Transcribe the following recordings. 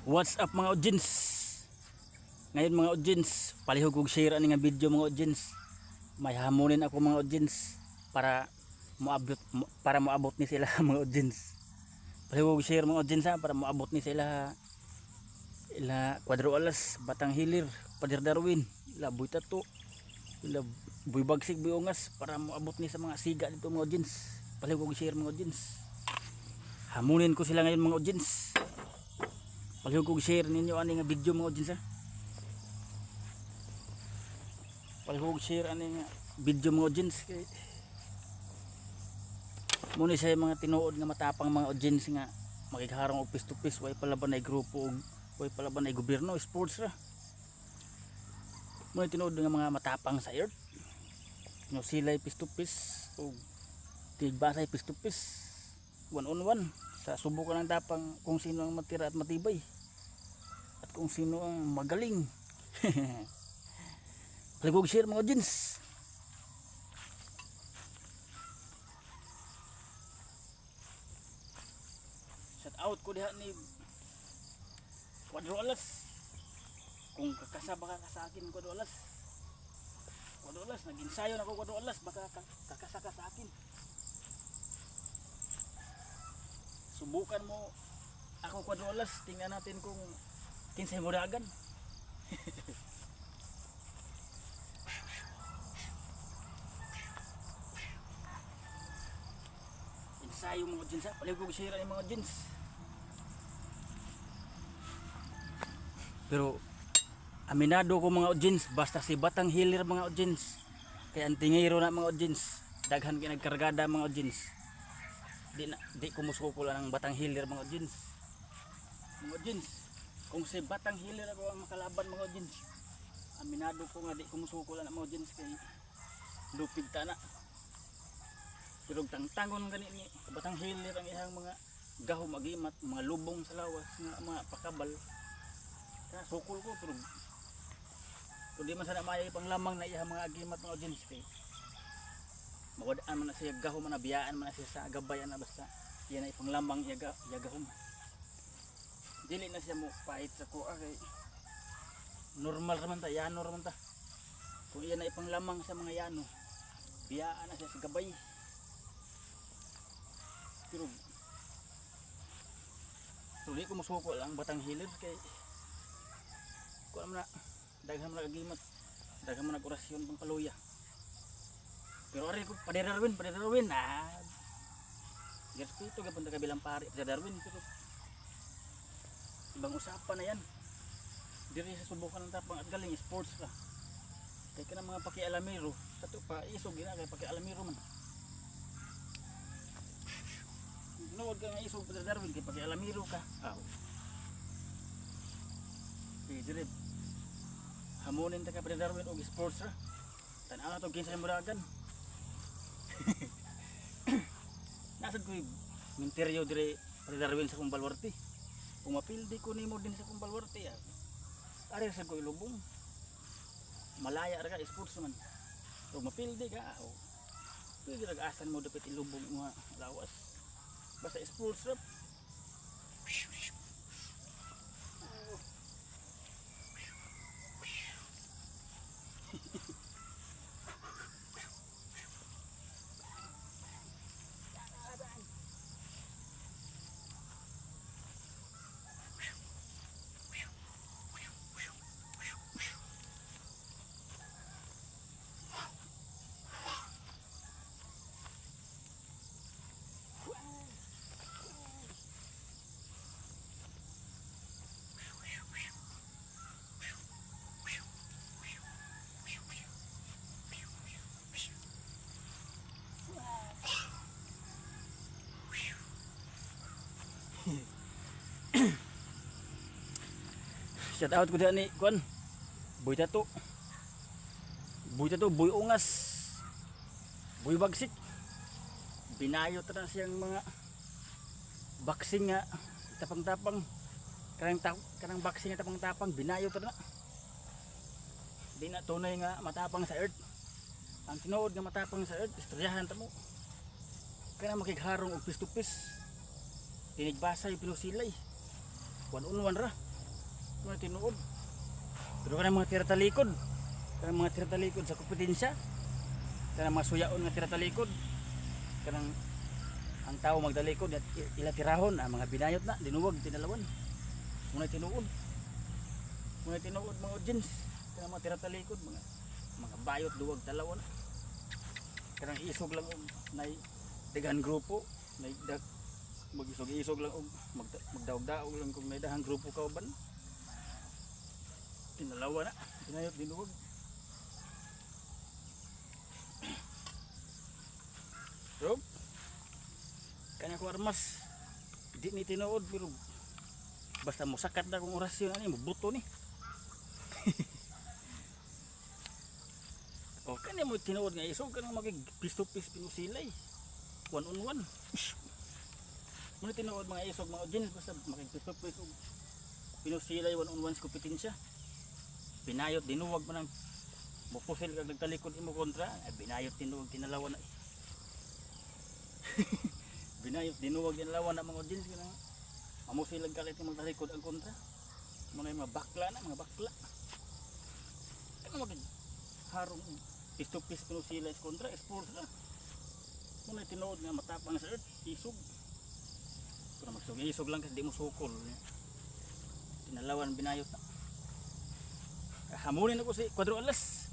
What's up mga audience? Ngayon mga audience, palihog kog share ani nga video mga audience. May hamunin ako mga audience para moabot ni sila mga audience. Palihog kog share mga audience para moabot ni sila ila Cuadro Alas, Batang Hilir, Pader Darwin, ila Boy Tato, ila Boy Bagsig, Boy Ungas para moabot ni sa mga siga dito mga audience. Palihog kog share mga audience. Hamunin ko sila ngayon mga audience. Palihog kog share ninyo ani nga video mga audience ha. Palihog share ani nga video mga audience kay muna siya mga tinuod nga matapang mga audience nga makikaharong og face to face, way palaban ay grupo og way palaban ay gobyerno, sports ra. Muna tinuod nga mga matapang sa earth. No sila'y face to face og tigbasay face to face, one on one sa subukan ng tapang kung sino ang matira at matibay at kung sino ang magaling. Palihog share mga audience. Shout out ko diha ni Cuadro Alas. Kung kakasaba ka sa akin Cuadro Alas, nag-ensayo na ko Cuadro Alas, baka kakasaka sa akin. Subukan mo ako Cuadro Alas, tingnan natin kung kinsay mo dagan. Ensayo mga audience ha, palihog kog share ani mga audience. Pero aminado ko mga audience, basta si Batang Hilir mga audience, kaya ang tingiro na mga audience, daghan kay nagkargada mga audience. Di kumusuko lang ng Batang Hilir mga audience. Mga audience, kung si Batang Hilir ako ang makalaban mga audience, aminado ko nga di kumusuko lang ng mga audience kay lupig ta na. Pero tangtangon gani ni Batang Hilir ang ihang mga gahom agimat, mga lubong sa lawas, mga pakabal. Kaya sukol ko pero di man sana may panglamang na ihang mga agimat mga audience kay mawadaan man na siya gahom, manabiyaan man na siya sa gabayan na basta yan ay panglamang gahom. Dili na siya mo pahit sa kuha kay normal raman ta, yano raman ta. Kung iyan ay panglamang sa mga yano, biyaan na siya sa gabay. Pero di ko musuko lang Batang Hilir kay ko alam na daghan man agimat, daghan man orasyon pang paluya. Pero ari ko Pader Darwin Gers ko ito gapon kabilang pari Pader Darwin, pero ibang usapan na yan. Diri sa subukan ng tapang at galing sports ka kay ka ng mga pakialamiro sa ito pa isog gina kay pakialamiro man. Nuod ka nga isog Pader Darwin kay pakialamiro ka diri hamunin ta ka Pader Darwin og sports ra. Tan-aw na to kinsay muragan. Nasad ko minteryo dire Pader Darwin sa Kumbalwarte. Kung mapildi ko nimo din sa Kumbalwarte ari sa ko ilubong. Malaya ra ka sports man. Kung mapildi ka pwede nag-asan mo dapat ilubong mga lawas. Basta sports rap. Shout out ko dyan ni Kuan Boy Tato, Boy Ungas, Boy Bagsik. Binayo ta na siyang mga boxing nga tapang-tapang, kanang boxing nga tapang-tapang binayo ta na. Di na tunay nga matapang sa earth. Ang tinuod nga matapang sa earth, istoryahan ta mo. Kana makigharong og face to face. Tinigbasay pinusilay. One on one ra. Mga tinuod. Pero kanang mga tira talikod. Kanang mga tira talikod sa kompetensya. Kanang mga suyaon nga tira talikod. Kanang ang tao magdalikod at ila tirahon ang mga binayot na dinuwag tinalawan. Muna tinuod. Muna tinuod mga audience. Kanang mga tira talikod mga bayot duwag talawan. Kanang isog lang og nay daghang grupo, nay mag-isog-isog lang og magdaog-daog lang kung may dahang grupo kauban. Tinalawa na, binayot dinuwag. Pero kanya ko armas di ni tinuod pero basta mo sakat na kung orasyon ani mo buto ni. O kanya mo tinuod nga isog kanang magig piece to piece pinusilay. One on one. Muna tinuod mga isog mga audience basta magig piece to piece og pinusilay one on one sa kompetensya. Binayot dinuwag man ang mupusil kag nagtalikod imo kontra, ay binayot tinuod tinalawan na. Binayot dinuwag tinalawan na mga audience kanang mamusil ag kalit imong talikod ang kontra. Muna mga bakla na mga bakla. Kano magig harong piece to piece pinusilay sa kontra sports na. Muna tinuod nga matapang sa earth isog. Pero magsug-isog lang kasi di mo sukol. Tinalawan binayot na. Hamunin ako si Cuadro Alas.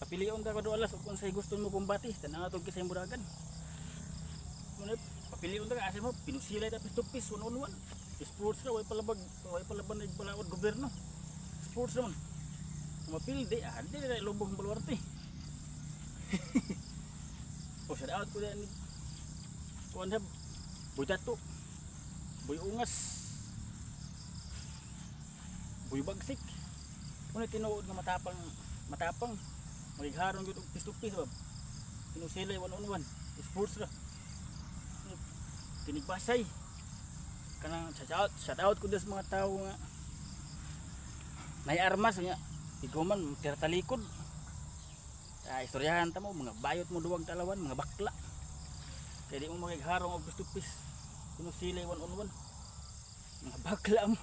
Papilion ka Cuadro Alas kung sa'y gusto mo kumbati. Tanang atong kisay muragan. Muna papilion ka kasi mo pinusilay na piece to piece one on one. Sports na way palabag na balaod gobyerno. Sports naman. Mapil di na lubong Baluarte. O shout out ko din ni kuan hab Boy Tato, Boy Ungas, Boy Bagsik. Muna tinuod nga matapang magigharong gyud og piece to piece ba. Pinusilay one on one. Sports ra. Tinigbasay. Kanang shout out ko des mga tawo nga may armas nya. Iguman tira talikod. Istoryahan ta mo mga bayot mo duwag talawan mga bakla. Kaya di mo magigharong og piece to piece. Pinusilay one on one. Mga bakla mo.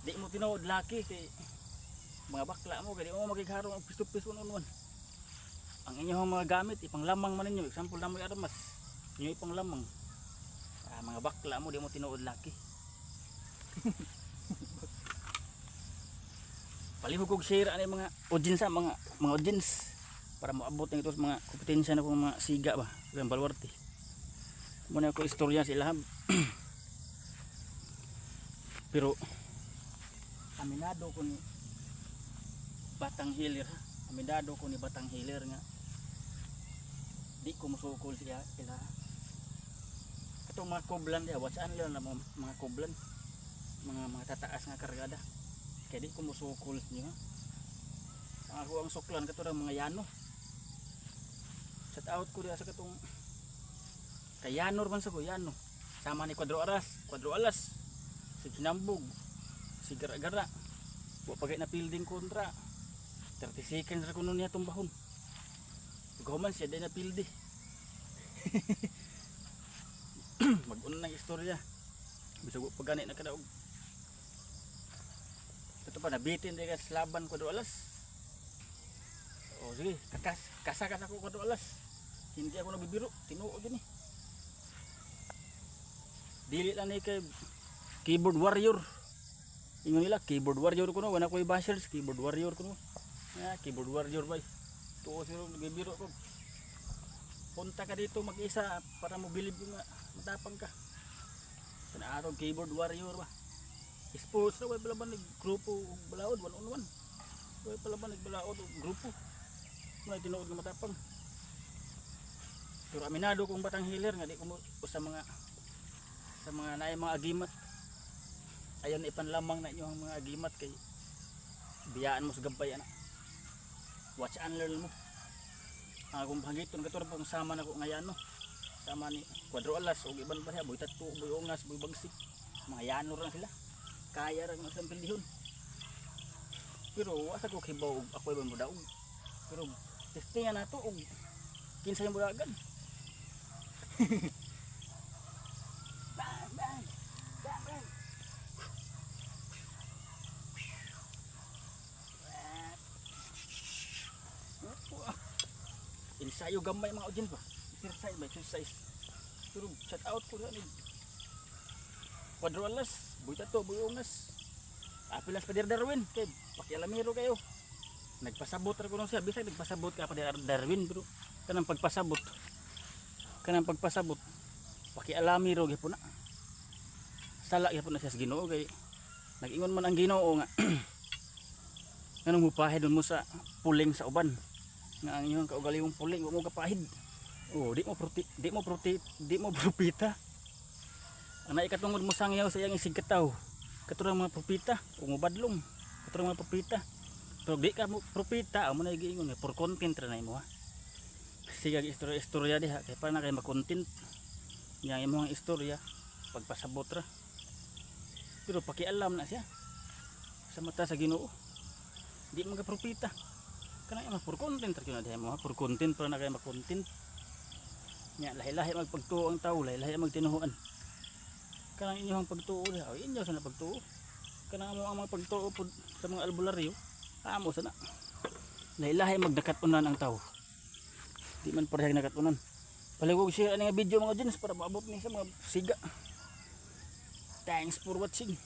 Di mo tinuod laki kay mga bakla mo kaya di mo magigharong og piece to piece one on one. Ang inyong mga gamit ipanglamang man ninyo. Example na mo armas. Inyo ipanglamang. Mga bakla mo di mo tinuod laki. Palihog kog share ani mga audience mga audience para moabot ng ito sa mga kompetensya na mga siga ba ng Baluarte. Muna ko istorya sila. Pero aminado ko ni Batang Hilir, aminado ko ni Batang Hilir nga di ko musukol siya ila. Katong mga kublan dia, watchan lang na mga kublan, mga tataas nga kargada. Kaya di ko musukol niyo. Ang ako ang suklan kato ng mga Yano. Shout out ko diya sa katong kay Yanor man sa ko Yano. Sama ni Cuadro Alas, si Kinambog, si Gara-Gara. Wa pagay na fielding kontra. 30 seconds ra kuno niya tumbahon. Guman siya din na pildi. Mag-una ng istorya. Bisag wa pagani na kadaog. Ito pa nabitin di ka laban Cuadro Alas. O sige, kasakas ako Cuadro Alas. Hindi ako nabibiro, tinuod din eh. Dili lang ni kay keyboard warrior. Ingon nila keyboard warrior kuno, wala ko i-bashers, keyboard warrior kuno. Keyboard warrior bay. Tuo siro nabibiro ko. Punta ka dito mag-isa para mo bilib yung matapang ka. Panaarog keyboard warrior ba. Sports na way pala ba nag-grupo balaod one on one. Way pala ba nagbalaod og grupo. May tinuod nga matapang. Pero aminado kong Batang Hilir nga di ko sa mga naay mga agimat. Ayon ipanlamang na inyo ang mga agimat kay biyaan mo sa gabay ana. Watch and learn mo. Akong bagiton katuro pong sama na ko ngayon no. Sama ni Cuadro Alas ug iban pa siya Boy Tato, Boy Ungas, Boy Bagsik. Mga Yano ra sila. Kaya ra ng sampilihon. Pero asa ko kibaw ako ibang mudaog. Pero testingan nato og kinsa yung buragan. Bang bang. Bang bang. Bisayo gamay mga audience ba. Exercise ba, exercise. Pero shout out ko rin. Quadro alas, buita to, buyongas. Apilas pa Darwin, kay pakialamero kayo. Nagpasabot ra ko nung siya, bisag nagpasabot ka pa Darwin bro. Kanang pagpasabot. Kanang pagpasabot. Pakialamero gyapon na. Sala gyapon na siya sa Ginoo kay nag-ingon man ang Ginoo nga. Nganong mupahid mo sa puling sa uban. Nga ang iyong kaugalingong puling, wa mo kapahid. Oh, di mo propita. Ang naikatungod mo sangyaw sa iyang isigkataw. Katurang mga propita, umubadlong. Katurang mga propita. Pero di ka mo propita, amo na giingon nga for content ra na imo ha. Sige istorya diha kay para na kay ma-content. Yang imong istorya pagpasabot ra. Pero pakialam na siya sa mata sa Ginoo. Di man ka propita. Kana ima for content ra gyud diha mo ha, for content para na kay ma-content. Nya lahi-lahi magpagtuo ang tawo, lahi-lahi magtinuhuan. Kanang inyong pagtuo diha, inyo sa pagtuo. Kanang amo ang mga pagtuo pod sa mga albularyo, amo sana. Lahi-lahi magdakatunan ang tawo. Di man parehang nakatunan. Paligog share ani nga video mga audience para maabot ni sa mga siga. Thanks for watching.